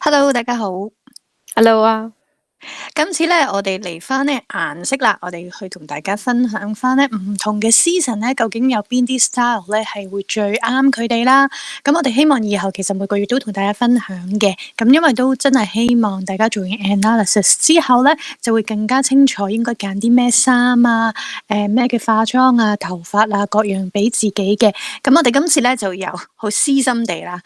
Hello，大家好。Hello 啊，今次咧，我哋嚟翻咧顏色啦，我哋去同大家分享翻咧唔同嘅 season 咧，究竟有邊啲 style 咧係會最啱佢哋啦。咁我哋希望以後其實每個月都同大家分享嘅，咁因為都真係希望大家做完 analysis 之後咧，就會更加清楚應該揀啲咩衫啊，咩嘅化妝啊、頭髮啊各樣俾自己嘅。咁我哋今次咧就由好私心地啦，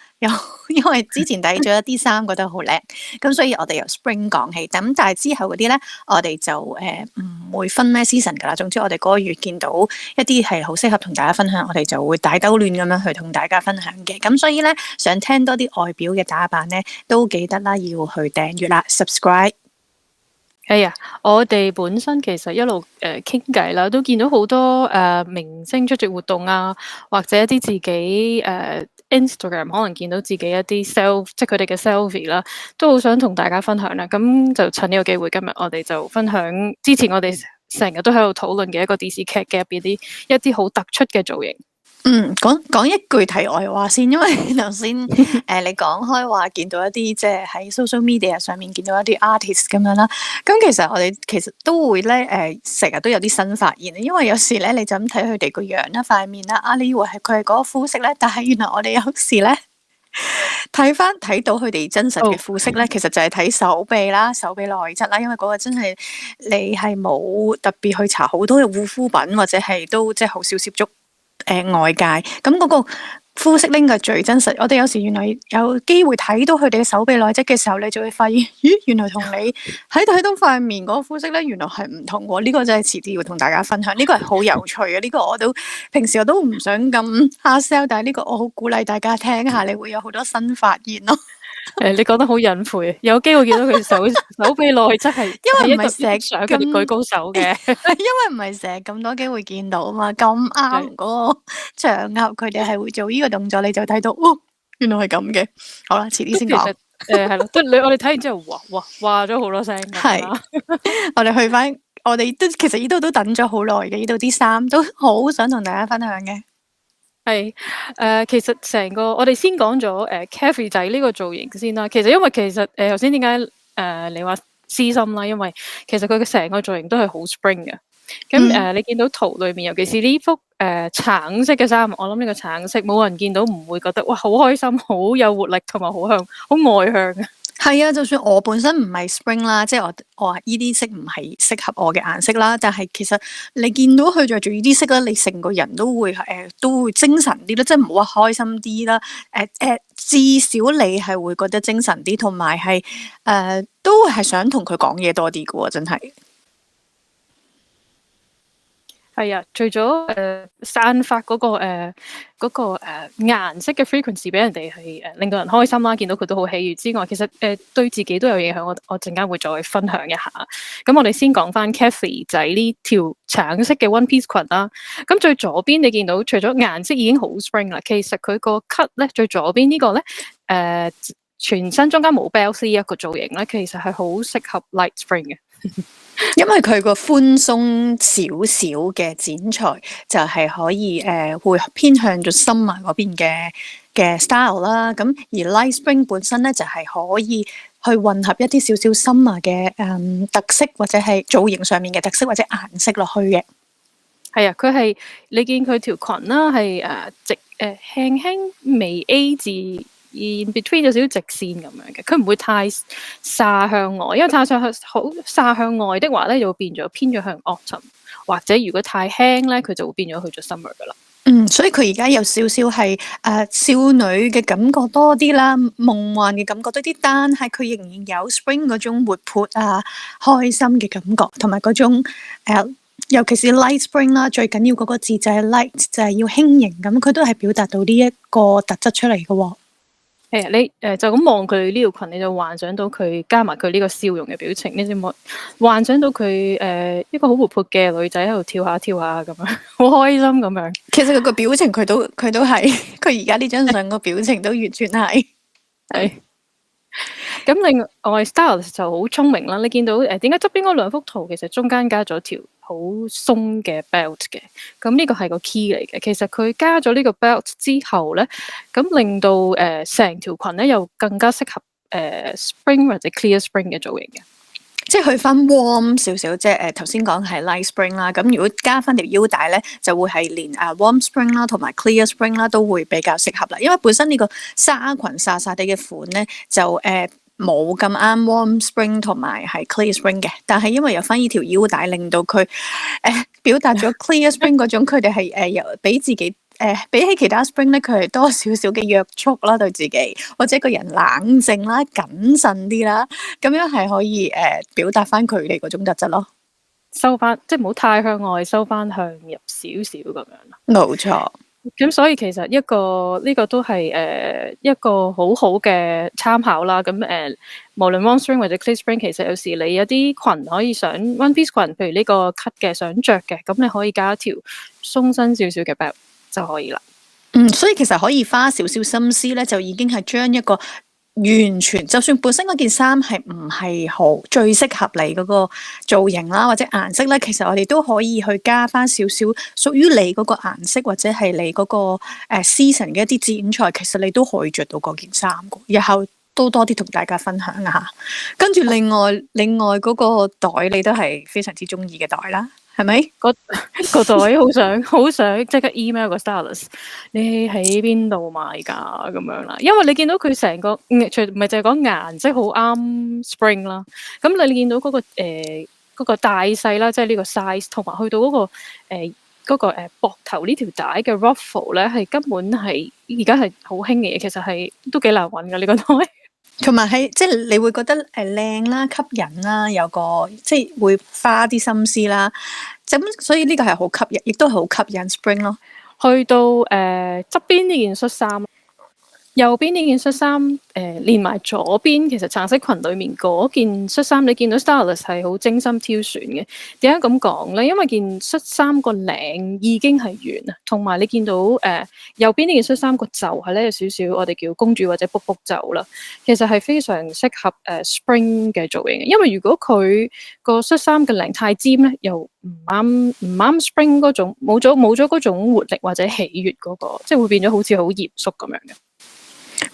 因為之前睇咗一啲衫覺得好靚，咁所以我哋由 spring 講起。咁但係之後嗰啲咧，我哋就唔會分咩 season 噶啦。總之我哋嗰個月見到一啲係好適合同大家分享，我哋就會大兜亂咁樣去同大家分享嘅。咁所以咧，想聽多啲外表嘅打扮咧，都記得啦，要去訂閱啦 ，subscribe。係啊，我哋本身其實一路傾偈啦，都見到好多明星出席活動啊，或者一啲自己Instagram 可能見到自己一啲 即係佢哋嘅 selfie 啦，都好想同大家分享啦。咁就趁呢個機會，今日我哋就分享之前我哋成日都喺度討論嘅一個電視劇嘅入邊一啲好突出嘅造型。講一句題外話先，因為頭先你講開話見到一啲即係喺 social media 上面見到一啲 artist 咁樣啦，咁其實我哋其實都會咧成日都有啲新發現，因為有時咧你就咁睇佢哋個樣啦、塊面啦，你以為係佢係嗰個膚色咧，但係原來我哋有時咧睇到佢哋真實嘅膚色咧，其實就係睇手臂啦、手臂內側啦，因為嗰個真係你係冇特別去搽好多嘅護膚品，或者係都即係好少接觸外界，咁嗰個膚色拎嘅最真實。我哋有時原來有機會睇到佢哋嘅手臂內側嘅時候，你就會發現，咦，原來同你睇到塊面嗰個膚色咧，原來係唔同喎。呢個真係遲啲要同大家分享，呢個係好有趣嘅。呢個我都平時我都唔想咁 hard sell，但係呢個我好鼓勵大家聽下，你會有好多新發現咯。你講得好隱晦，有機會見到佢手臂內側係，因為唔係成日相佢哋舉高手嘅，因為唔係成日咁多機會見到啊嘛，咁啱嗰個場合佢哋係會做呢個動作，你就睇到，原來係咁嘅。好啦，遲啲先講。係咯，我哋睇完之後，哇咗好多聲㗎。係，我哋去翻，我哋都其實呢度都等咗好耐嘅，呢度啲衫都好想同大家分享嘅。係其實成個我哋先講咗Kathy 仔呢個造型先啦。其實因為頭先點解你話私心啦？因為其實佢嘅成個造型都係好 spring 嘅。咁你見到圖裏面，尤其是呢幅橙色嘅衫，我諗呢個橙色冇人見到唔會覺得哇好開心、好有活力同埋好外向嘅。係啊，就算我本身唔係 spring 啦，即係我話呢啲色唔係適合我嘅顏色啦，但係其實你見到佢着住呢啲色咧，你成個人都會都會精神啲啦，即係唔好話開心啲啦，至少你係會覺得精神啲，同埋係都係想同佢講嘢多啲嘅喎，真係。係啊，除咗散發嗰個顏色嘅 frequency 俾人哋係令到人開心啦，見到佢都好喜悅之外，其實對自己都有影響。我陣間會再分享一下。咁我哋先講翻 Kathy 仔呢條橙色嘅 one piece 裙啦。咁最左邊你見到，除咗顏色已經好 spring 啦，其實佢個 cut 咧最左邊呢個咧全身中間冇 bells 呢一個造型咧，其實係好適合 light spring 嘅。因為佢個寬鬆少少嘅剪裁就係可以會偏向咗 summer 嗰邊嘅 style 啦，咁而 light spring 本身咧就係可以去混合一啲少少 summer 嘅特色或者係造型上面嘅特色或者顏色落去嘅。係啊，佢係你見佢條裙啦，係直輕輕微 A 字。in between 有少少直線咁樣嘅，佢唔會太灑向外，因為太灑向外的話咧，就會變咗偏咗向 autumn，或者如果太輕咧，佢就會變咗去咗 summer 噶啦。所以佢而家有少少係少女嘅感覺多啲啦，夢幻嘅感覺多啲，但係佢仍然有 spring 嗰種活潑啊、開心嘅感覺，同埋嗰種尤其是 light spring 啦，最緊要嗰個字就係 light，就係要輕盈咁，佢都係表達到呢一個特質出嚟嘅喎。係啊，你就咁望佢呢條裙，你就幻想到佢加埋佢呢個笑容嘅表情，你就幻想到佢一個好活潑嘅女仔喺度跳下跳下咁樣，好開心咁樣。其實佢個表情佢都係，佢而家呢張相個表情都完全係。係。咁另外 stylist 就好聰明啦，你見到點解側邊嗰兩幅圖其實中間加咗條好鬆嘅 belt 嘅？咁呢個係個 key 嚟嘅。其實佢加咗呢個 belt 之後咧，咁令到成條裙咧又更加適合 spring 或者 clear spring 嘅造型嘅。即係去翻 warm 少少，即係頭先講係 light spring 啦。咁如果加翻條腰帶咧，就會係連warm spring 啦，同埋 clear spring 啦，都會比較適合啦。因為本身呢個紗裙颯颯地嘅款咧，就冇咁啱 warm spring 同埋係 clear spring 嘅。但係因為有翻呢條腰帶，令到佢表達咗 clear spring 嗰種，佢哋係又俾自己。比起其他 spring 咧，佢係多少少嘅約束啦，對自己或者個人冷靜啦、謹慎啲啦，咁樣係可以表達翻佢哋嗰種特質咯。收翻即係唔好太向外，收翻向入少少咁樣。冇錯。咁所以其實呢個都係一個好好嘅參考啦。咁無論 warm spring 或者 clear spring， 其實有時你有啲裙可以想 one piece 裙，譬如呢個 cut 嘅想着嘅，咁你可以加一條鬆身少少嘅 belt 就可以啦。所以其實可以花少少心思咧，就已經係將一個完全，就算本身嗰件衫係唔係好最適合你嗰個造型啦，或者顏色咧，其實我哋都可以去加翻少少屬於你嗰個顏色，或者係你嗰個season 嘅一啲剪裁，其實你都可以着到嗰件衫嘅。日後都多啲同大家分享下。跟住另外嗰個袋，你都係非常之中意嘅袋啦。係咪？個袋好想即刻 email 個 stylist， 你喺邊度買㗎咁樣啦？因為你見到佢成個唔係就係講顏色好啱 spring 啦。咁你見到嗰個大細啦，即係呢個 size， 同埋去到嗰個膊頭呢條帶嘅 ruffle 咧，係根本係而家係好興嘅嘢，其實係都幾難揾㗎呢個袋。同埋係即係你會覺得靚啦、吸引啦，有個即係會花啲心思啦。咁所以呢個係好吸引，亦都係好吸引 spring 咯。去到側邊呢件恤衫，右邊呢件恤衫連埋左邊，其實橙色裙裡面嗰件恤衫，你見到 stylist 係好精心挑選嘅。點解咁講咧？因為件恤衫個領已經係圓啊，同埋你見到右邊呢件恤衫個袖係咧有少少我哋叫公主或者卜卜袖啦，其實係非常適合spring 嘅造型嘅。因為如果佢個恤衫嘅領太尖咧，又唔啱 spring 嗰種，冇咗嗰種活力或者喜悅嗰個，即係會變咗好似好嚴肅咁樣嘅。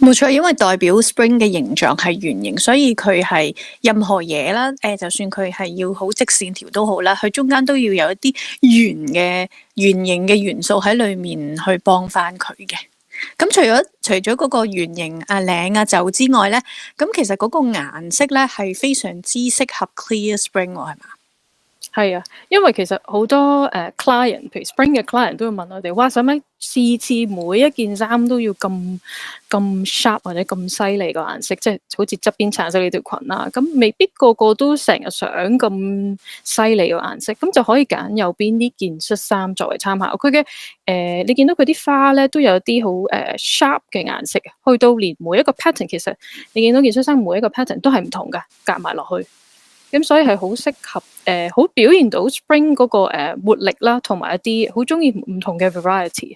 冇錯，因為代表 spring 嘅形狀係圓形，所以佢係任何嘢啦，就算佢係要好直線條都好啦，佢中間都要有一啲圓形嘅元素喺裏面去幫翻佢嘅。咁除咗嗰個圓形領袖之外咧，咁其實嗰個顏色咧係非常之適合 clear spring 喎，係嘛？係啊，因為其實好多client，譬如 spring 嘅 client 都會問我哋，哇，使唔使次每一件衫都要咁 sharp 或者咁犀利個顏色，即係好似側邊橙色呢條裙啦，咁未必個個都成日想咁犀利個顏色，咁就可以揀右邊呢件恤衫作為參考。佢嘅你見到佢啲花咧都有啲好sharp 嘅顏色，去到連每一個 pattern， 其實你見到件恤衫每一個 pattern 都係唔同㗎，夾埋落去。咁所以係好適合好表現到 spring 嗰個活力啦，同埋一啲好中意唔同嘅 variety。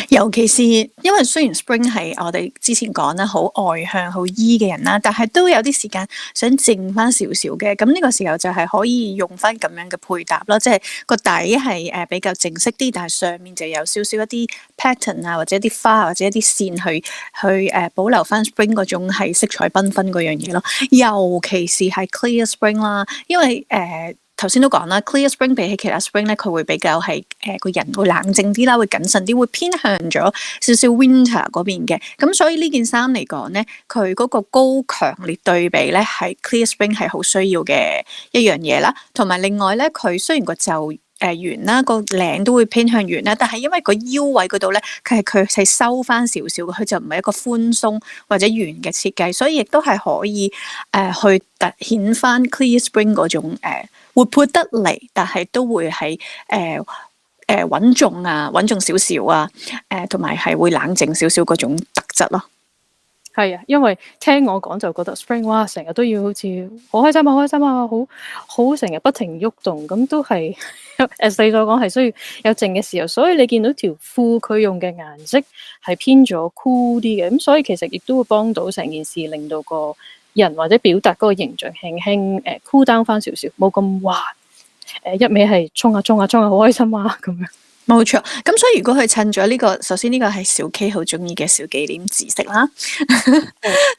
尤其是因為雖然 spring 係我哋之前講啦，好外向、好 E 嘅人啦，但係都有啲時間想靜翻少少嘅。咁呢個時候就係可以用翻咁樣嘅配搭咯，即係個底係比較正式啲，但係上面就有少少一啲 pattern 啊，或者一啲花或者一啲線去保留翻 spring 嗰種係色彩繽紛嗰樣嘢咯。尤其是係 clear spring 啦，因為頭先都講啦 ，clear spring 比起其他 spring 咧，佢會比較係個人會冷靜啲啦，會謹慎啲，會偏向咗少少 winter 嗰邊嘅。咁所以呢件衫嚟講咧，佢嗰個高強烈對比咧，係 clear spring 係好需要嘅一樣嘢啦。同埋另外咧，佢雖然個袖圓啦，個領都會偏向圓啦，但係因為個腰位嗰度咧，佢係收翻少少嘅，佢就唔係一個寬鬆或者圓嘅設計，所以亦都係可以去凸顯翻 clear spring 嗰種活潑得嚟，但係都會係穩重少少啊，同埋係會冷靜少少嗰種特質咯。係啊，因為聽我講就覺得 spring 哇，成日都要好似好開心啊，好成日不停喐動，咁都係 as 你所講係需要有靜嘅時候，所以你見到條褲佢用嘅顏色係偏咗 cool 啲嘅，咁所以其實亦都會幫到成件事，令到個人或者表達嗰個形象輕輕cool down 翻少少，冇咁哇一味係衝啊好開心啊咁樣。冇錯，咁所以如果佢趁咗呢個，首先呢個係小 K 好中意嘅小紀念紫色啦，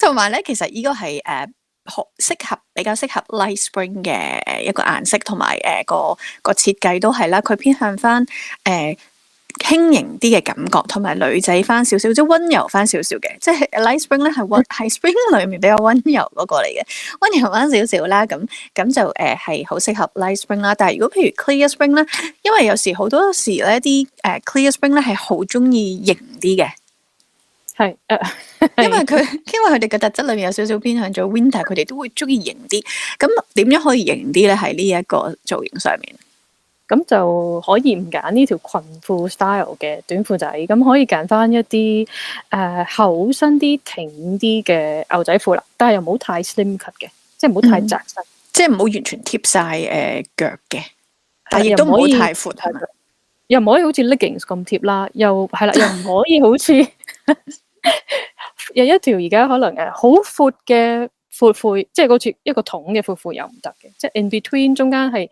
同埋咧，其實呢個係好比較適合 light spring 嘅一個顏色，同埋個設計都係啦，佢偏向翻輕盈啲嘅感覺，同埋女仔翻少少，即係温柔翻少少嘅，即係 light spring 咧係 spring 裏面比較温柔嗰個嚟嘅，温柔翻少少啦，咁就係好適合 light spring 啦。但係如果譬如 clear spring 咧，因為有時好多時咧啲clear spring 咧係好中意型啲嘅，係因為佢哋嘅特質裏面有少少偏向咗 winter，佢哋都會中意型啲。咁點樣可以型啲咧？喺呢一個造型上面。咁就可以唔揀呢條裙褲 style 嘅短褲仔，咁可以揀翻一啲厚身啲、挺啲嘅牛仔褲啦，但係又唔好太 slim cut 嘅，即係唔好太窄身，即係唔好完全貼晒腳嘅，但係亦都唔好太闊，係咪？又唔可以好似 leggings 咁貼啦，又係啦，又唔可以好似有一條而家可能好闊嘅闊褲，即係好似一個筒嘅闊褲又唔得嘅，即係 in between 中間係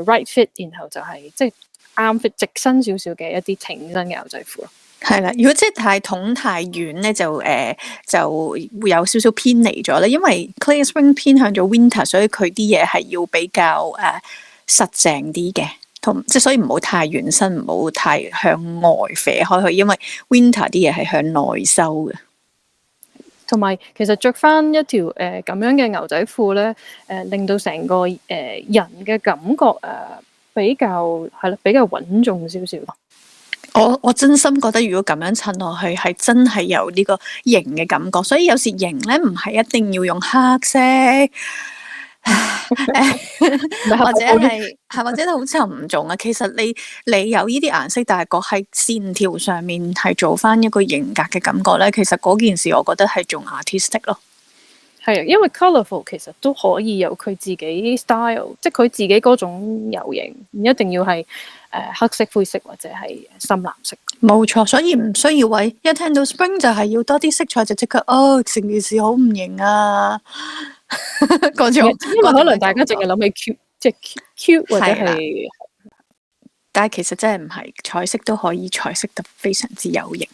right fit，然後就係即係啱 fit 直身少少嘅一啲挺身嘅牛仔褲咯。係啦，如果即係太筒太遠咧，就會有少少偏離咗啦。因為 Clear Spring 偏向咗 Winter，所以佢啲嘢係要比較實淨啲嘅，即係所以唔好太遠身，唔好太向外飛開去，因為 Winter 啲嘢係向內收嘅。同埋其實着翻一條咁樣嘅牛仔褲咧，令到成個人嘅感覺比較係啦，比較穩重少少。我真心覺得如果咁樣襯落去，係真係有呢個型嘅感覺。所以有時型咧唔係一定要用黑色，或者好沉重啊。其實你有呢啲顏色，但係個喺線條上面係做翻一個型格嘅感覺咧。其實嗰件事我覺得係仲 artistic 咯。係啊，因為 colourful 其實都可以有佢自己 style，即係佢自己嗰種有型，唔一定要係黑色、灰色或者係深藍色。冇錯，所以唔需要位一聽到 spring 就係要多啲色彩，就即刻成件事好唔型啊！講咗，因為可能大家淨係諗起 cute，即係 cute 或者係，但係其實真係唔係，彩色都可以彩色得非常之有型。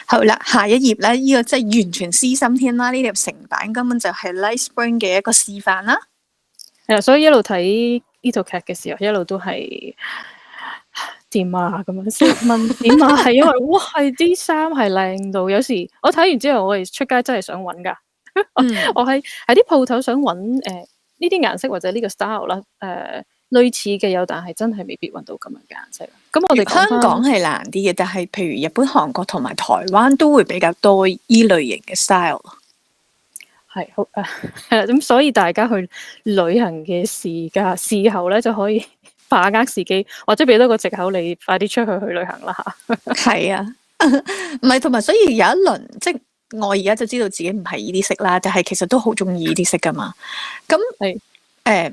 好啦，下一頁咧，呢個真係完全私心添啦！呢條成版根本就係 light spring 嘅一個示範啦。係啊，所以一路睇呢套劇嘅時候，一路都係點啊咁樣先問點啊，係因為哇，係啲衫係靚到，有時我睇完之後，我哋出街真係想揾噶。我喺啲鋪頭想揾呢啲顏色或者呢個 style 啦，類似嘅有，但係真係未必揾到咁樣嘅顏色。咁我哋香港係難啲嘅，但係譬如日本、韓國同埋台灣都會比較多依類型嘅 style。係好係啦，咁所以大家去旅行嘅時候咧，就可以把握時機，或者俾多個藉口你快啲出去旅行啦嚇。係啊，唔係同埋，所以有一輪即係我而家就知道自己唔係呢啲色啦，但係其實都好中意呢啲色噶嘛。咁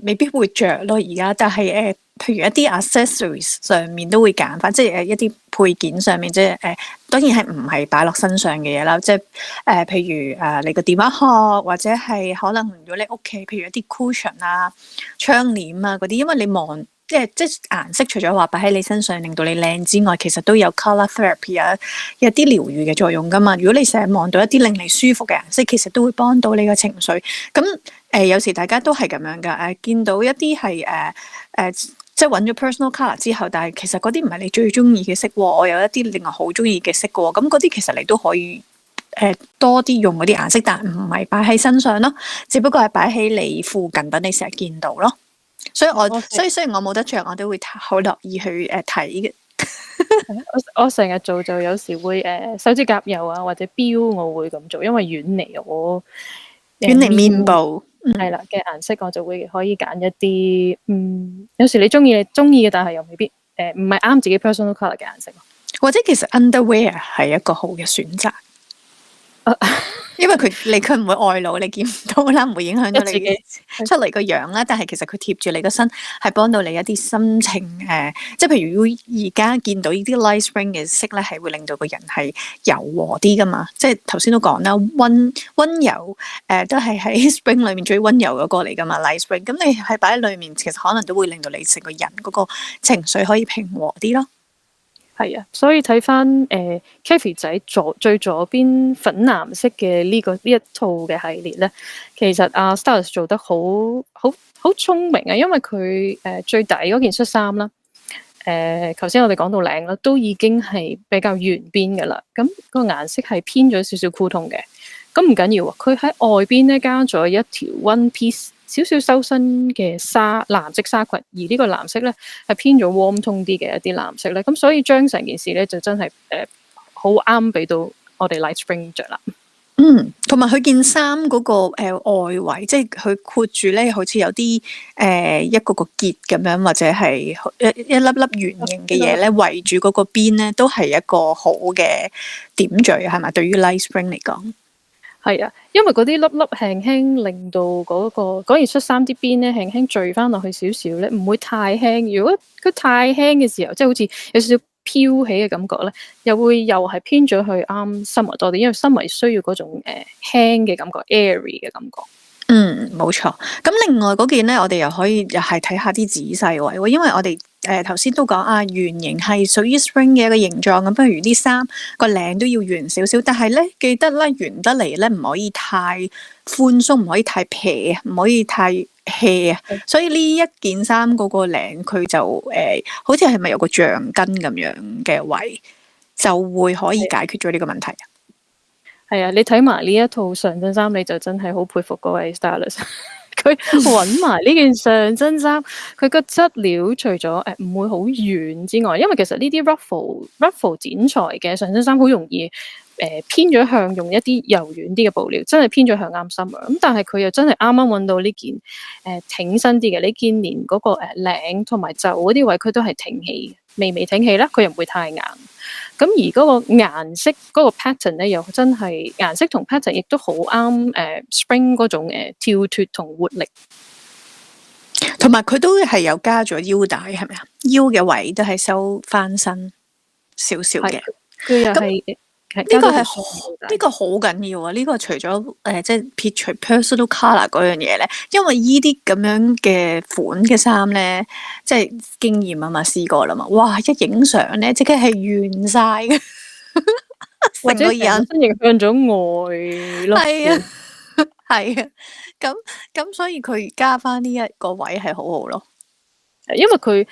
未必會着咯而家，但係譬如一啲 accessories 上面都會揀翻，即係一啲配件上面，即係當然係唔係擺落身上嘅嘢啦，即係譬如你個電話殼，或者係可能如果你屋企譬如一啲 cushion 啊、窗簾啊嗰啲，因為你望即係顏色，除咗話擺喺你身上令到你靚之外，其實都有 colour therapy 啊，有啲療癒嘅作用噶嘛。如果你成日望到一啲令你舒服嘅顏色，其實都會幫到你嘅情緒。咁有時大家都係咁樣噶，見到一啲係即係揾咗 personal colour 之後，但係其實嗰啲唔係你最中意嘅色喎，我有一啲另外好中意嘅色嘅喎，咁嗰啲其實你都可以多啲用嗰啲顏色，但係唔係擺喺身上咯，只不過係擺喺你附近，等你成日見到咯。所以所以雖然我冇得着，我都會好樂意去睇嘅。我成日做就有時會手指甲油啊或者錶，我會咁做，因為遠離面部。係啦嘅顏色，我就會可以揀一啲有時你中意嘅，但係又未必唔係啱自己 personal colour 嘅顏色。或者其實 underwear 係一個好嘅選擇，因為佢唔會外露，你見唔到啦，唔會影響到你出嚟個樣啦。但係其實佢貼住你個身，係幫到你一啲心情即係譬如而家見到呢啲 light spring 嘅色咧，係會令到個人係柔和啲噶嘛。即係頭先都講啦，温柔都係喺 spring 裏面最温柔嗰個嚟噶嘛 light spring。咁你係擺喺裏面，其實可能都會令到你成個人嗰個情緒可以平和啲咯。係啊，所以睇翻Kathy 仔最左邊粉藍色嘅呢一套嘅系列咧，其實阿 Stylist 做得好聰明啊，因為佢最底嗰件恤衫啦，頭先我哋講到領啦，都已經係比較圓邊嘅啦，咁個顏色係偏咗少少酷痛嘅，咁唔緊要啊，佢喺外邊咧加咗一條 one piece。少少修身嘅藍色紗裙，而呢個藍色咧係偏咗 warm tone 啲嘅一啲藍色咧，咁所以將成件事咧就真係好啱俾到我哋 Light Spring 着啦。同埋佢件衫嗰個外圍，即係佢括住咧，好似有啲一個結咁樣，或者係一粒粒圓形嘅嘢咧圍住嗰個邊咧，都係一個好嘅點綴，係咪？對於 Light Spring 嚟講。係啊，因為嗰啲粒粒輕輕令到嗰件恤衫啲邊咧輕輕墜翻落去少少咧，唔會太輕。如果佢太輕嘅時候，即係好似有少少飄起嘅感覺咧，又係偏咗去啱 summer 多啲，因為 summer 需要嗰種輕嘅感覺 airy 嘅感覺。冇錯。咁另外嗰件咧，我哋又係睇下啲仔細位，因為我哋頭先都講啊，圓形係屬於 spring 嘅一個形狀咁，不如啲衫個領都要圓少少，但係咧記得咧圓得嚟咧唔可以太寬鬆，唔可以太撇，唔可以太 hea 啊。所以呢一件衫嗰個領佢就好似係咪有個橡筋咁樣嘅位，就會可以解決咗呢個問題。係啊，你睇埋呢一套上身衫，你就真係好佩服嗰位 stylist。佢揾埋呢件上身衫，佢個質料除咗唔會好軟之外，因為其實呢啲 ruffle 剪裁嘅上身衫好容易偏咗向用一啲柔軟啲嘅布料，真係偏咗向啱 summer。咁但係佢又真係啱啱揾到呢件挺身啲嘅，呢件連嗰個領同埋袖嗰啲位佢都係挺起，微微挺起啦，佢又唔會太硬。咁而嗰個顏色嗰個 pattern 咧，又真係顏色同 pattern 亦都好啱spring 嗰種跳脫同活力，同埋佢都係有加咗腰帶，係咪啊？腰嘅位都係收翻身少少嘅。佢又係呢個好緊要啊！呢個除咗即係撇除 personal colour 嗰樣嘢咧，因為依啲咁樣嘅款嘅衫咧，即係經驗啊嘛，試過啦嘛，哇！一影相咧，即刻係圓晒嘅，成個人影響咗外咯。係啊，係啊，咁所以佢加翻呢一個位係好好咯。因為佢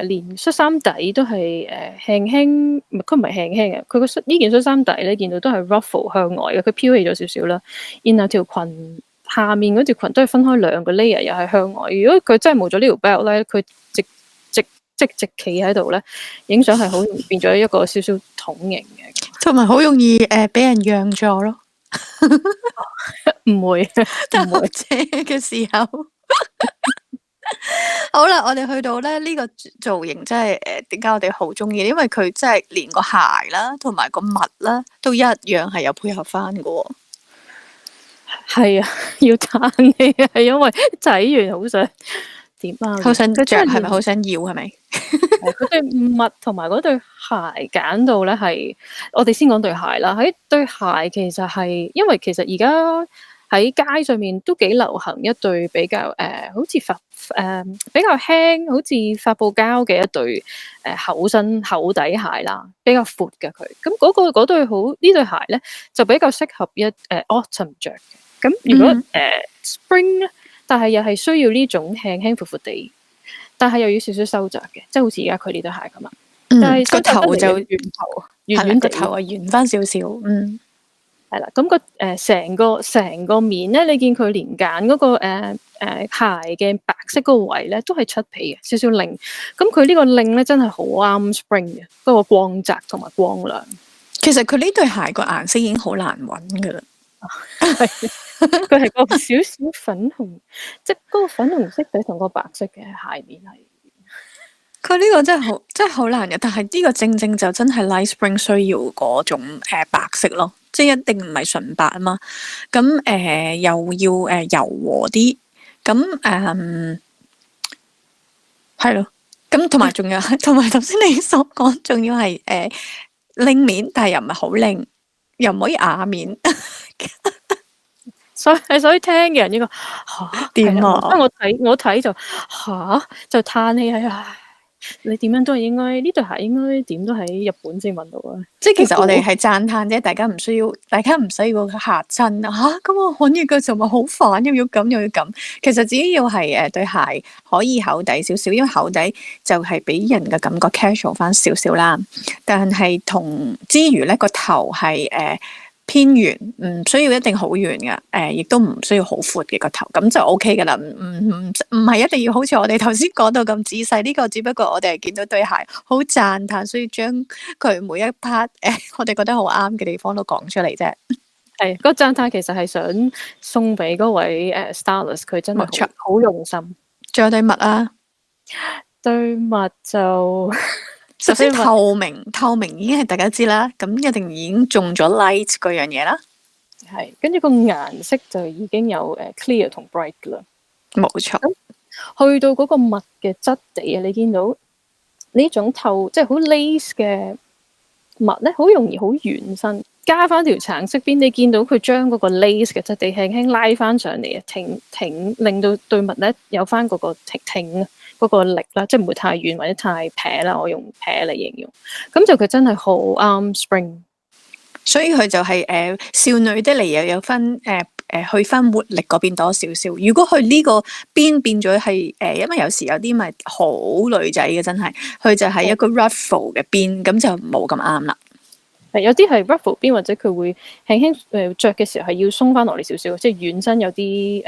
連恤衫底都係輕輕，佢唔係輕輕嘅，佢呢件恤衫底咧見到都係 ruffle 向外嘅，佢飄起咗少少啦。然後條裙下面嗰條裙都係分開兩個 layer，又係向外。如果佢真係冇咗呢條 belt 咧，佢直企喺度咧，影相係好容易變咗一個少少筒形嘅，同埋好容易俾人讓座咯。唔會搭車嘅時候。好啦，我哋去到咧呢個造型真係點解我哋好中意？因為佢真係連個鞋啦，同埋個襪啦，都一樣係有配合翻嘅。係啊，要嘆氣啊，因為睇完好想點啊，好想着，係咪好想要？係咪？佢對襪同埋嗰對鞋揀到咧，係我哋先講對鞋啦。喺對鞋其實係，因為其實而家喺街上面都幾流行一對比較好似比較輕，好似發泡膠嘅一對厚底鞋啦，比較闊嘅佢。咁嗰對呢對鞋咧，就比較適合autumn 着嘅。咁如果spring 咧，但係又係需要呢種輕輕闊闊地，但係又要少少收窄嘅，即係好似而家佢呢對鞋咁啊。但係個頭就圓頭，圓個頭啊圓翻少少，係啦。咁成個面咧，你見佢連揀嗰個鞋嘅白色嗰個位咧，都係漆皮嘅，少少領。咁佢呢個領咧，真係好啱 spring 嘅，嗰個光澤同埋光亮。其實佢呢對鞋個顏色已經好難揾噶啦。佢係個少少粉紅，即係嗰個粉紅色底同個白色嘅鞋面係。佢呢個真係好難嘅，但係呢個正正就真係 Light Spring 需要嗰種白色咯，即係一定唔係純白啊嘛。咁又要柔和啲，咁係咯。咁同埋仲有，同埋頭先你所講，仲要係拎面，但係又唔係好拎，又唔可以啞面。所以聽嘅人應該嚇點啊？我睇就嚇就嘆氣係唉。你點樣都係應該呢對鞋應該點都喺日本先揾到啊！即係其實我哋係讚歎啫，大家唔需要嚇親啊！咁我揾嘢嘅時候咪好煩，又要咁又要咁。其實只要係對鞋可以厚底少少，因為厚底就係俾人嘅感覺 casual 翻少少啦。但係同之餘咧，個頭係偏圓，唔需要一定好圓嘅，亦都唔需要好闊嘅個頭，咁就 O K 噶啦，唔係一定要好似我哋頭先講到咁仔細，呢個只不過我哋係見到對鞋好讚歎，所以將佢每一 part 我哋覺得好啱嘅地方都講出嚟啫。係個讚歎其實係想送俾嗰位stylist，佢真係好用心。仲有對襪啊，對襪就。首先透明已經係大家知啦，咁一定已經中咗 light 嗰樣嘢啦。係，跟住個顏色就已經有clear 同 bright 噶啦。冇錯。去到嗰個襪嘅質地啊，你見到呢種即係好 lace 嘅襪咧，好容易好軟身，加翻條橙色邊，你見到佢將嗰個 lace 嘅質地輕輕拉翻上嚟啊，挺，令到對襪咧有翻嗰個挺嗰個力啦，即係唔會太軟或者太撇啦。我用撇嚟形容，咁就佢真係好啱 spring。所以佢就係少女的嚟又有分去翻活力嗰邊多少少。如果佢呢個邊變咗係因為有時有啲咪好女仔嘅真係，佢就係一個 ruffle 嘅邊，咁就冇咁啱啦。有啲係 ruffle 邊，或者佢會輕輕著嘅時候係要鬆翻落嚟少少，即係軟身有啲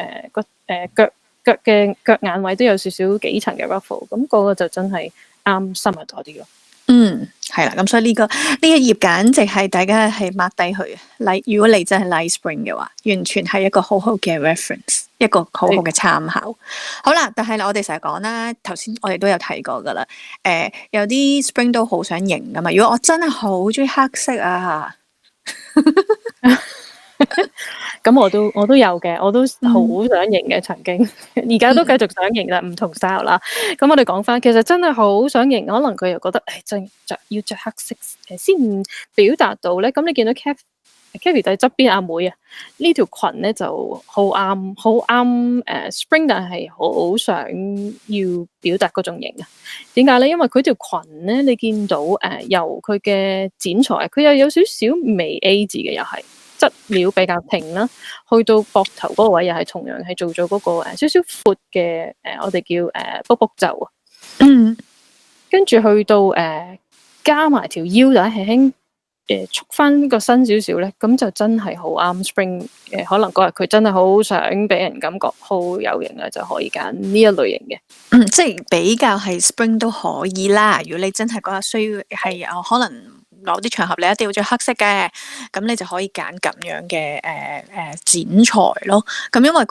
腳嘅腳眼位都有少少幾層嘅 ruffle，咁嗰個就真係啱深入多啲咯。係啦，咁所以呢一頁簡直係大家係 mark 低佢。如果你真係 like spring 嘅話，完全係一個好好嘅 reference， 一個好好嘅參考。好啦，但係我哋成日講啦，頭先我哋都有提過噶啦。有啲 spring 都好想型噶嘛。如果我真係好中意黑色啊，咁我都有嘅，我都好想型嘅，曾經，而家都繼續想型啦，唔同 style 啦。咁我哋講翻，其實真係好想型，可能佢又覺得要着黑色先表達到咧。咁你見到 Kathy 仔側邊阿妹啊，呢條裙咧就好啱spring， 但係好想要表達嗰種型啊。點解咧？因為佢條裙咧，你見到由佢嘅剪裁，佢又有少少微 A 字嘅，又係。質料比較平啦，去到膊頭嗰個位又係同樣係做咗嗰個少少闊嘅我哋叫卜卜袖啊。跟住去到加埋條腰帶輕輕束翻個身少少咧，咁就真係好啱 spring。可能嗰日佢真係好想俾人感覺好有型啊，就可以揀呢一類型嘅。即係比較係 spring 都可以啦。如果你真係嗰日需要係可能。某啲場合你一定要着黑色嘅，咁你就可以揀咁樣嘅剪裁咯。咁因為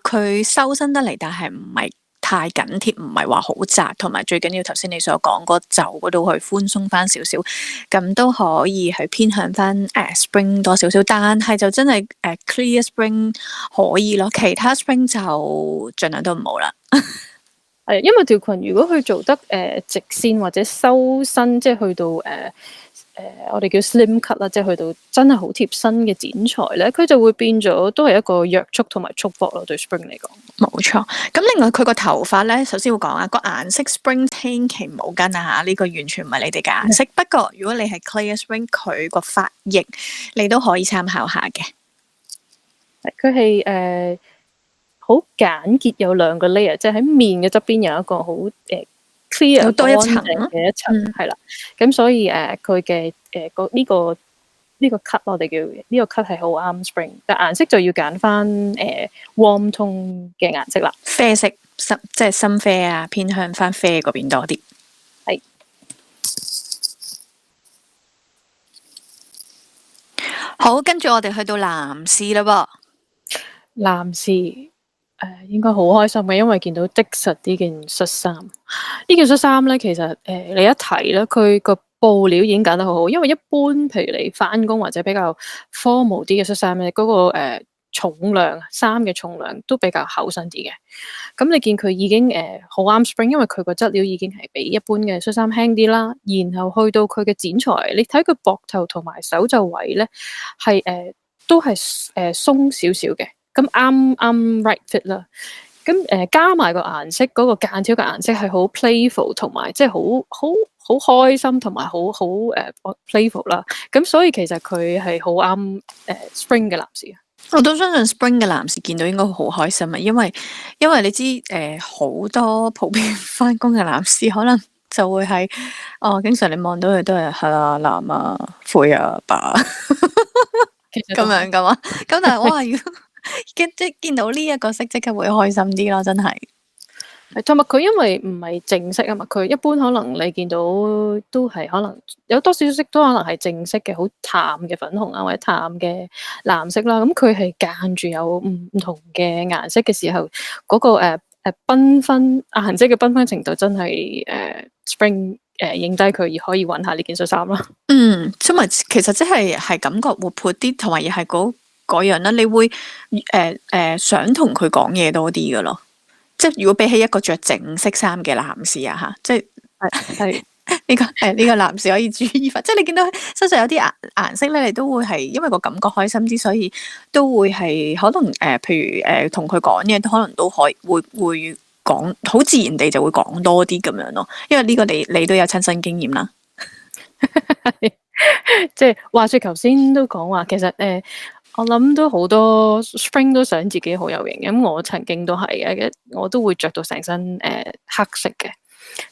佢修身得嚟，但係唔係太緊貼，唔係話好窄，同埋最緊要頭先你所講嗰袖嗰度去寬鬆翻少少，咁都可以去偏向翻spring 多少少。但係就真係clear spring 可以咯，其他 spring 就盡量都唔好啦。係因為條裙如果佢做得直線或者修身，即係去到我哋叫 slim cut 啦，即係去到真係好貼身嘅剪裁咧，佢就會變咗都係一個約束同埋束縛咯。對 spring 嚟講，冇錯。咁另外佢個頭髮咧，首先會講啊，個顏色 spring 千祈唔好跟啊嚇，呢個完全唔係你哋嘅顏色。不過如果你係 clear spring，佢個髮型你都可以參考下嘅。佢係好簡潔，有兩個 layer，即係喺面嘅側邊有一個好clear 有多一層嘅一層，係啦。咁所以佢嘅呢個 cut 我哋叫呢個 cut 係好啱 spring，但顏色就要揀翻warm tone 嘅顏色啦，啡色即係深啡啊，偏向翻啡嗰邊多啲。係。好，跟住我哋去到男士啦噃。男士應該好開心嘅，因為見到的實呢件恤衫。呢件恤衫咧，其實你一睇咧，佢個布料已經揀得好好。因為一般譬如你翻工或者比較 formal 啲嘅恤衫咧，嗰個重量衫嘅重量都比較厚身啲嘅。咁你見佢已經好啱 spring，因為佢個質料已經係比一般嘅恤衫輕啲啦。然後去到佢嘅剪裁，你睇佢膊頭同埋手袖位咧，係都係鬆少少嘅。咁啱 right fit 啦，加埋個顏色嗰、個間條嘅顏色係好 playful，同埋即係好開心，同埋好playful 啦。咁所以其實佢係好啱spring 嘅男士。我都相信 spring 嘅男士見到應該好開心啊，因為你知好多普遍翻工嘅男士可能就會係經常你望到佢都係啊藍啊灰啊白啊咁樣噶嘛。咁但係哇，如果即見到呢一個色即刻會開心啲咯，真係。同埋佢因為唔係正式啊嘛，佢一般可能你見到都係可能有多少色都可能係正式嘅，好淡嘅粉紅啊或者淡嘅藍色啦。咁佢係間住有唔同嘅顏色嘅時候，嗰、個繽紛顏色嘅繽紛程度真係spring 影低佢而可以揾下呢件恤衫啦。因為其實即係感覺活潑啲，同埋又係嗰樣啦，你會想同佢講嘢多啲噶咯。即係如果比起一個着正式衫嘅男士啊嚇，即係呢個男士可以注意翻，即係你見到身上有啲顏色咧，你都會係因為個感覺開心啲，所以都會係可能譬如同佢講嘢，可能都可以會講好自然地就會講多啲咁樣咯。因為呢個你都有親身經驗啦。即係話説頭先都講話，其實我諗都好多 spring 都想自己好有型，咁我曾經都係嘅，我都會着到成身黑色嘅。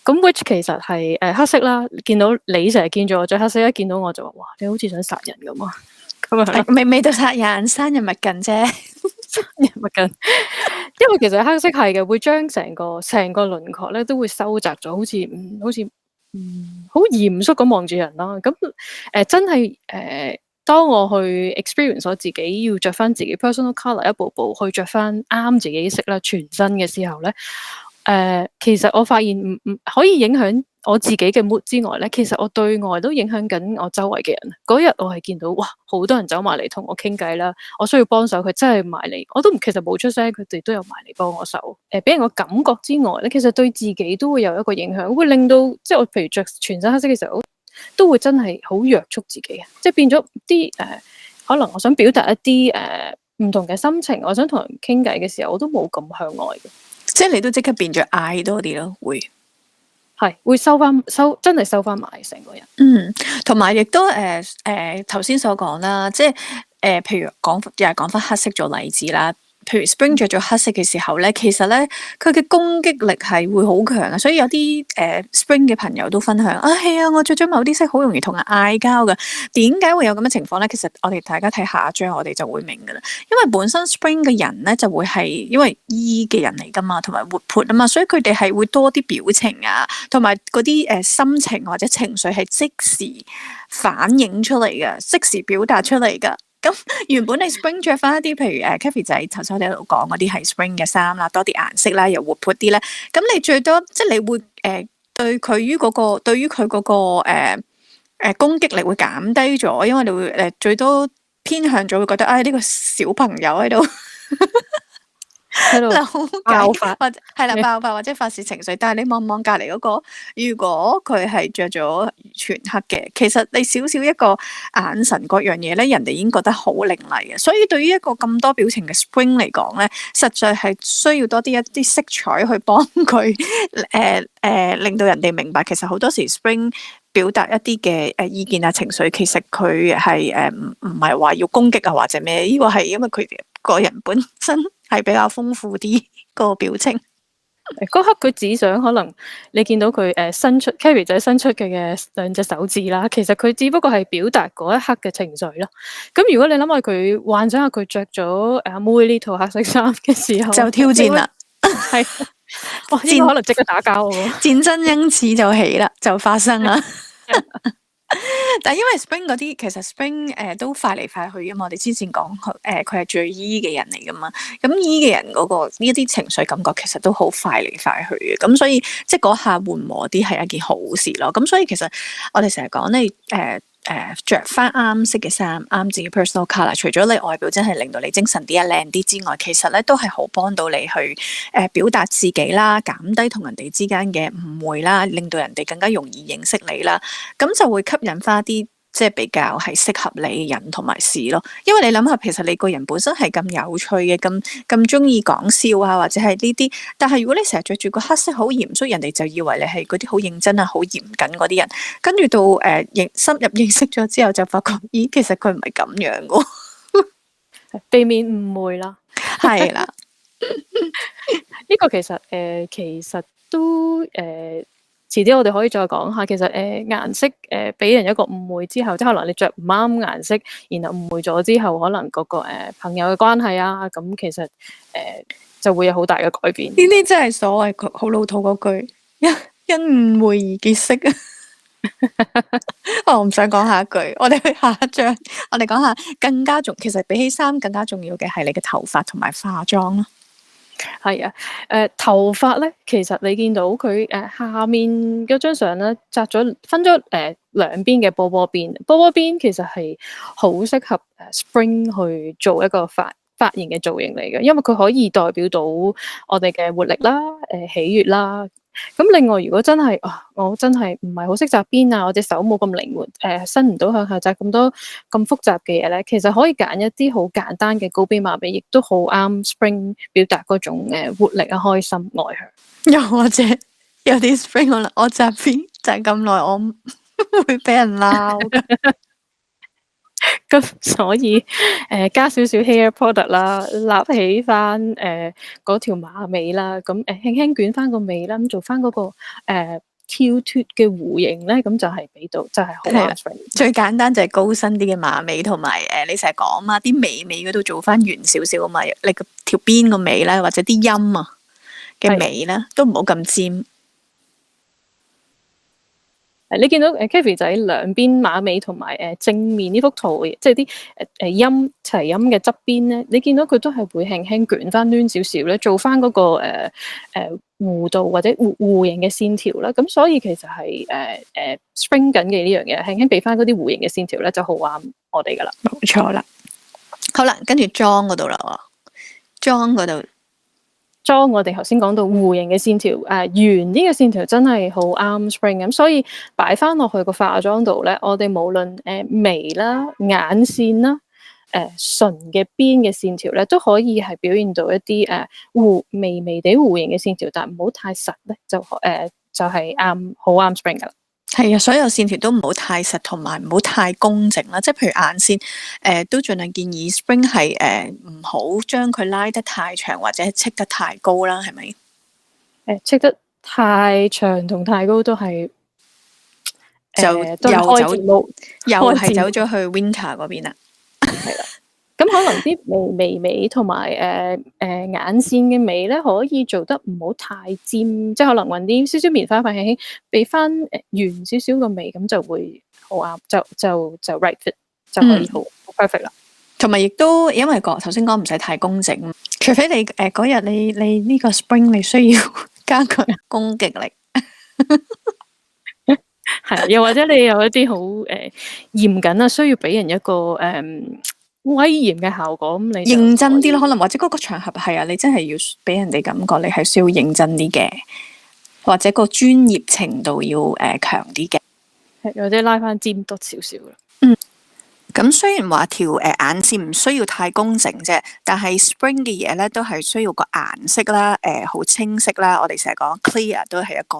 咁 which 其實係黑色啦，見到你成日見住我着黑色，一見到我就話哇，你好似想殺人咁啊！咁啊，未到殺人，生人勿近啫，生人勿近。因為其實黑色係嘅，會將成個輪廓咧都會收窄咗，好似好嚴肅咁望住人啦。咁真係當我去 experience 我自己要着翻自己 personal colour，一步步去着翻啱自己色啦，全身嘅時候咧，其實我發現唔可以影響我自己嘅 mood 之外咧，其實我對外都影響緊我周圍嘅人。嗰日我係見到哇，好多人走埋嚟同我傾偈啦，我需要幫手，佢真係埋嚟，我都其實冇出聲，佢哋都有埋嚟幫我手。俾人個感覺之外咧，其實對自己都會有一個影響，會令到即係我譬如着全身黑色嘅時候，都會真係好約束自己啊！即係變咗啲可能我想表達一啲唔同嘅心情，我想同人傾偈嘅時候，我都冇咁向外嘅。即係你都即刻變咗嗌多啲咯，會真係收翻埋成個人。同埋亦都頭先所講啦，即係譬如又係講翻黑色做例子啦。譬如 spring 着咗黑色嘅時候咧，其實咧佢嘅攻擊力係會好強啊，所以有啲spring 嘅朋友都分享係啊，我着咗某啲色好容易同人嗌交噶。點解會有咁嘅情況咧？其實我哋大家睇下一張，我哋就會明噶啦。因為本身 spring 嘅人咧就會係因為 E 嘅人嚟噶嘛，同埋活潑啊嘛，所以佢哋係會多啲表情啊，同埋嗰啲心情或者情緒係即時反映出嚟嘅，即時表達出嚟噶。咁原本你 spring 着翻一啲，譬如Kathy 仔頭先我哋喺度講嗰啲係 spring 嘅衫啦，多啲顏色啦，又活潑啲咧。咁你最多即係你會對佢嗰個攻擊力會減低咗，因為你會最多偏向咗會覺得呢個小朋友喺度爆發，或者係啦爆發或者發泄情緒。但係你望隔離嗰個，如果佢係着咗全黑嘅，其實你少少一個眼神各樣嘢咧，人哋已經覺得好凌厲嘅。所以對於一個咁多表情嘅 spring 嚟講咧，實在係需要多啲一啲色彩去幫佢令到人哋明白，其實好多時 spring 表達一啲嘅意見啊情緒，其實佢係唔係話要攻擊啊或者咩？呢個係因為佢個人本身係比較豐富啲個表情。嗰刻佢只想可能你見到佢伸出 Carrie 仔伸出嘅兩隻手指啦，其實佢只不過係表達嗰一刻嘅情緒咯。咁如果你諗下佢幻想下佢着咗阿妹呢套黑色衫嘅時候，就挑戰啦，係哇，應該可能即刻打交喎，戰爭因此就起啦，就發生啦。但係因為 spring 嗰啲，其實 spring 都快嚟快去噶嘛。我哋之前講佢係最 E 嘅人嚟噶嘛。咁 E 嘅人嗰個呢一啲情緒感覺，其實都好快嚟快去嘅。咁所以即係嗰下緩和啲係一件好事咯。咁所以其實我哋成日講你着翻啱色嘅衫，啱自己 personal colour， 除咗你外表真係令到你精神啲啊靚啲之外，其實咧都係好幫到你去表達自己啦，減低同人哋之間嘅誤會啦，令到人哋更加容易認識你啦，咁就會吸引翻啲即係比較係適合你嘅人同埋事咯。因為你諗下，其實你個人本身係咁有趣嘅，咁中意講笑啊，或者係呢啲。但係如果你成日着住個黑色好嚴肅，人哋就以為你係嗰啲好認真啊、好嚴謹嗰啲人。跟住到深入認識咗之後，就發覺，咦，其實佢唔係咁樣噶。避免誤會啦。係啦，呢個其實都遲啲我哋可以再講下。其實顏色俾人一個誤會之後，即係可能你着唔啱顏色，然後誤會咗之後，可能嗰個朋友嘅關係啊，咁其實就會有好大嘅改變。呢啲真係所謂好老土嗰句，因誤會而結識啊！我唔想講下一句，我哋去下一章，我哋講下更加重，其實比起衫更加重要嘅係你嘅頭髮同埋化妝咯。係啊，頭髮咧，其實你見到佢下面嗰張相咧，分咗兩邊嘅波波邊，波波邊其實係好適合Spring 去做一個髮型嘅造型嚟嘅，因為佢可以代表到我哋嘅活力啦、喜悅啦。咁另外，如果真係我真係唔係好識紮辮啊，我隻手冇咁靈活，伸唔到向下紮咁多咁複雜嘅嘢咧，其實可以揀一啲好簡單嘅高邊馬尾，亦都好啱 Spring 表達嗰種活力啊、開心、外向。又或者有啲 Spring 可能我紮辮紮咁耐，我會俾人鬧。咁所以加少少 hair product 啦，立起翻嗰條馬尾啦，咁輕輕捲翻個尾啦，咁做翻嗰個跳脫嘅弧形咧，咁就係俾到，就係好啱 Spring。最簡單就係高身啲嘅馬尾，同埋你成日講嘛，啲尾嗰度做翻圓少少啊嘛，你個條邊個尾咧，或者啲音啊嘅尾咧，都唔好咁尖。你見到Kathy 仔兩邊馬尾同埋正面呢幅圖，即係啲音齊音嘅側邊咧，你見到佢都係會輕輕捲翻攣少少咧，做翻嗰個弧度或者弧形嘅線條啦。咁所以其實係Spring 緊嘅呢樣嘢，輕輕俾翻嗰啲弧形嘅線條咧，就好啱我哋噶啦。冇錯啦。好啦，跟住妝嗰度啦喎，妝嗰度。妝我哋頭先講到弧形嘅線條，圓啲嘅線條真係好啱 Spring 咁，所以擺翻落去個化妝度咧，我哋無論眉啦、眼線啦、唇嘅邊嘅線條咧，都可以係表現到一啲微微地弧形嘅線條，但唔好太實咧，就係好啱 Spring 噶啦。係啊，所有線條都唔好太實，同埋唔好太工整啦。即係譬如眼線，都盡量建議 Spring 係唔好將佢拉得太長或者戚得太高啦，係咪？戚得太長同太高都係就又係走咗去 Winter 嗰邊啦。係啦。咁可能啲眉尾同埋眼線嘅尾咧，可以做得唔好太尖，即係可能揾啲少少棉花棒輕輕俾翻圓少少個眉，咁就會好啱，就 right fit 就可以好 perfect 啦。同埋亦都因為頭先講唔使太工整，除非你嗰日你呢個 Spring 你需要加強攻擊力，係又或者你有一啲好嚴謹啊，需要俾人一個威嚴嘅效果，咁你認真啲咯，可能或者嗰個場合係啊，你真係要俾人哋感覺你係需要認真啲嘅，或者個專業程度要強啲嘅，或者拉翻尖多少少啦。咁雖然話條眼線唔需要太工整啫，但係 Spring 嘅嘢咧都係需要個顏色啦，好清晰啦。我哋成日講 clear 都係一個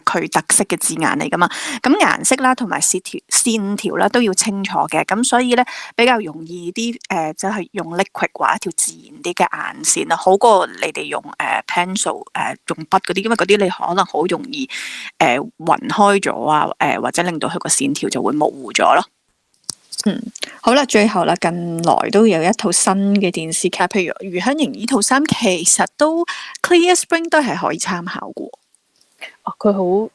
佢特色嘅字眼嚟噶嘛。咁顏色啦同埋線條啦都要清楚嘅。咁所以咧比較容易啲就係用 liquid 畫一條自然啲嘅眼線啦，好過你哋用pencil 用筆嗰啲，因為嗰啲你可能好容易暈開咗啊，或者令到佢個線條就會模糊咗咯。好啦，最後啦，近來都有一套新嘅電視劇，譬如余香凝呢套衫，其實都 Clear Spring 都係可以參考嘅。佢好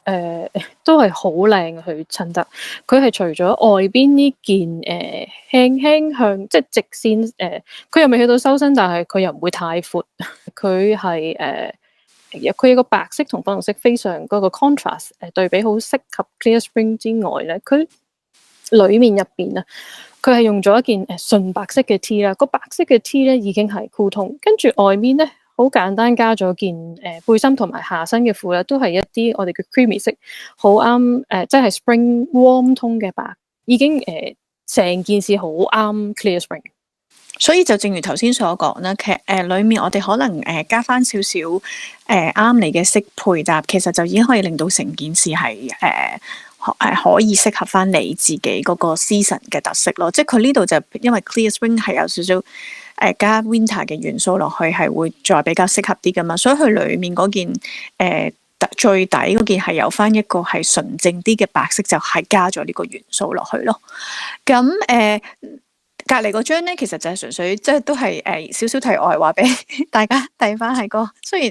都係好靚去襯得。佢係除咗外邊呢件輕輕向即係直線佢又未去到收身，但係佢又唔會太闊。佢係佢有個白色同粉紅色非常嗰個 contrast 對比，好適合 Clear Spring 之外咧，佢裏面入邊啊，佢係用咗一件純白色嘅 T 啦。個白色嘅 T 咧已經係酷通，跟住外面咧好簡單加咗件背心同埋下身嘅褲咧，都係一啲我哋嘅 creamy 色，好啱即係 spring warm tone 嘅白，已經成件事好啱 clear spring。所以就正如頭先所講啦，其實裡面我哋可能加翻少少啱你嘅色配搭，其實就已經可以令到成件事係可以適合翻你自己嗰個 season 嘅特色咯。即係佢呢度就因為 clear spring 係有少少加 winter 嘅元素落去，係會再比較適合啲噶嘛。所以佢裡面嗰件最底嗰件係有翻一個係純正啲嘅白色，就係加咗呢個元素落去咯。咁隔離嗰張咧，其實就係純粹即係都係少少題外話俾大家睇翻係個。雖然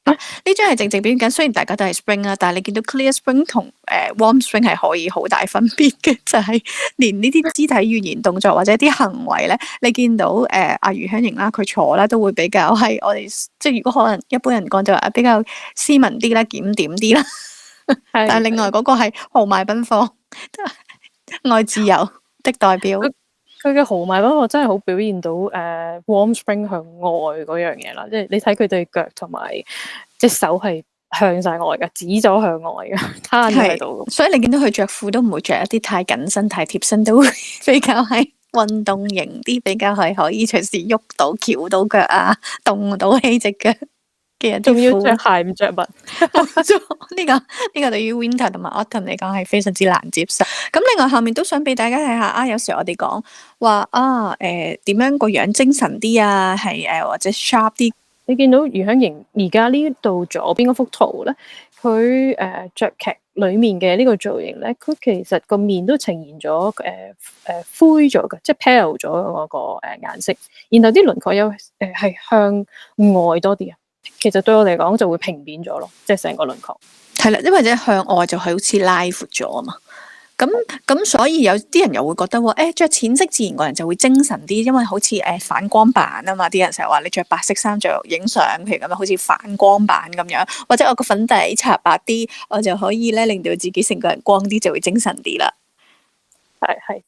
呢張係正正表現緊，雖然大家都係 spring 啦，但係你見到 clear spring 同warm spring 係可以好大分別嘅，就係連呢啲肢體語言動作或者啲行為咧，你見到阿余香凝啦，佢坐啦都會比較係我哋即係如果可能一般人講就話比較斯文啲啦、檢點啲啦，但係另外嗰個係豪邁奔放、愛自由的代表。佢嘅豪邁奔放真係好表現到warm spring 向外嗰樣嘢啦，即係你睇佢對腳同埋隻手係向晒外嘅，指咗向外嘅，攤喺度。所以你見到佢着褲都唔會着一啲太緊身、太貼身，都會比較係運動型啲，比較係可以隨時喐到、翹到腳啊，動到起隻腳嘅人。仲要着鞋唔着襪。呢個對於 winter 同埋 autumn 嚟講係非常之難接受。咁另外後面都想俾大家睇下啊，有時我哋講話啊點樣個樣精神啲啊，係或者 sharp 啲。你見到余香凝而家呢度左邊嗰幅圖咧，佢著劇裡面嘅呢個造型咧，佢其實個面都呈現咗灰咗嘅，即係 pale 咗嗰個顏色，然後啲輪廓又係向外多啲啊。其實對我嚟講就會平面咗咯，即係成個輪廓。係啦，因為即向外就係好似拉闊咗啊嘛。咁所以有啲人又會覺得喎，著淺色自然個人就會精神啲，因為好似反光板啊嘛。啲人成日話你着白色衫就影相，譬如咁樣好似反光板咁樣，或者我個粉底搽白啲，我就可以咧令到自己成個人光啲，就會精神啲啦。係，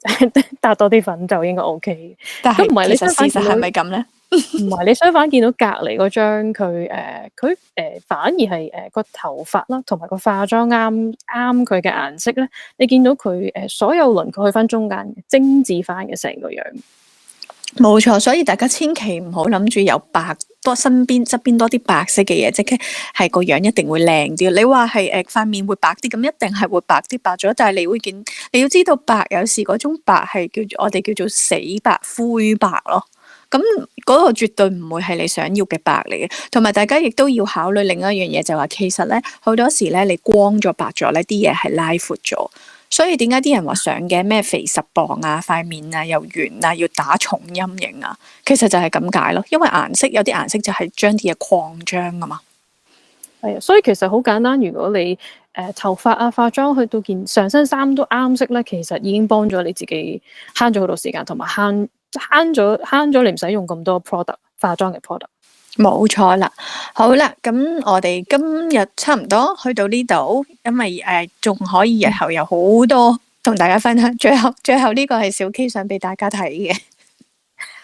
搭多啲粉就應該 OK。但係唔係你其實事實係咪咁咧？唔係，你相反見到隔離嗰張佢反而係個頭髮啦，同埋個化妝啱佢嘅顏色咧。你見到佢所有輪廓去翻中間嘅精緻翻嘅成個樣。冇錯，所以大家千祈唔好諗住有白多身邊側邊多啲白色嘅嘢，即係個樣一定會靚啲。你話係塊面會白啲，咁一定係會白啲白咗，但係你要知道白有時嗰種白係我哋叫做死白灰白咯。咁嗰個絕對唔會係你想要嘅白嚟嘅，同埋大家亦都要考慮另一樣嘢，就話其實咧好多時咧你光咗白咗咧，啲嘢係拉闊咗，所以點解啲人話上嘅咩肥10磅啊，塊面啊又圓啊，要打重陰影啊，其實就係咁解咯，因為有啲顏色就係將啲嘢擴張啊嘛。係啊，所以其實好簡單，如果你頭髮啊、化妝去到件上身衫都啱色咧，其實已經幫咗你自己慳咗好多時間，同埋慳咗你唔使用咁多 product 化妝嘅 product。冇錯啦，好啦，咁我哋今日差唔多去到呢度，因為仲可以日後有好多同大家分享。最後呢個係小 K 想俾大家睇嘅，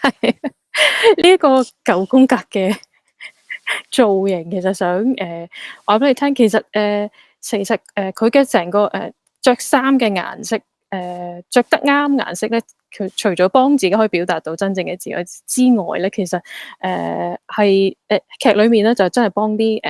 係呢一個9宮格嘅造型，其實想話俾你聽，其實佢嘅成個着衫嘅顏色着得啱顏色咧。佢除咗幫自己可以表達到真正嘅自我之外咧，其實係劇裏面咧就真係幫啲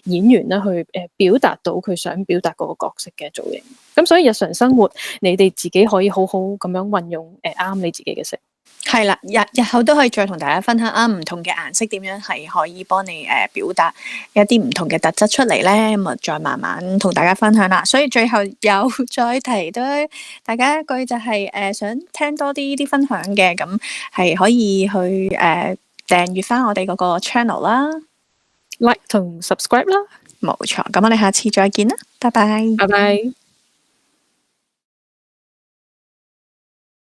演員咧去表達到佢想表達嗰個角色嘅造型。咁所以日常生活你哋自己可以好好咁樣運用啱你自己嘅色。係啦，日後都可以再同大家分享唔同嘅顏色點樣係可以幫你表達一啲唔同嘅特質出嚟咧，咁啊再慢慢同大家分享啦。所以最後又再提多大家一句就係想聽多啲呢啲分享嘅，咁係可以去訂閱翻我哋嗰個 channel 啦 ，like 同 subscribe 啦。冇錯，咁我哋下次再見啦，拜拜。拜拜。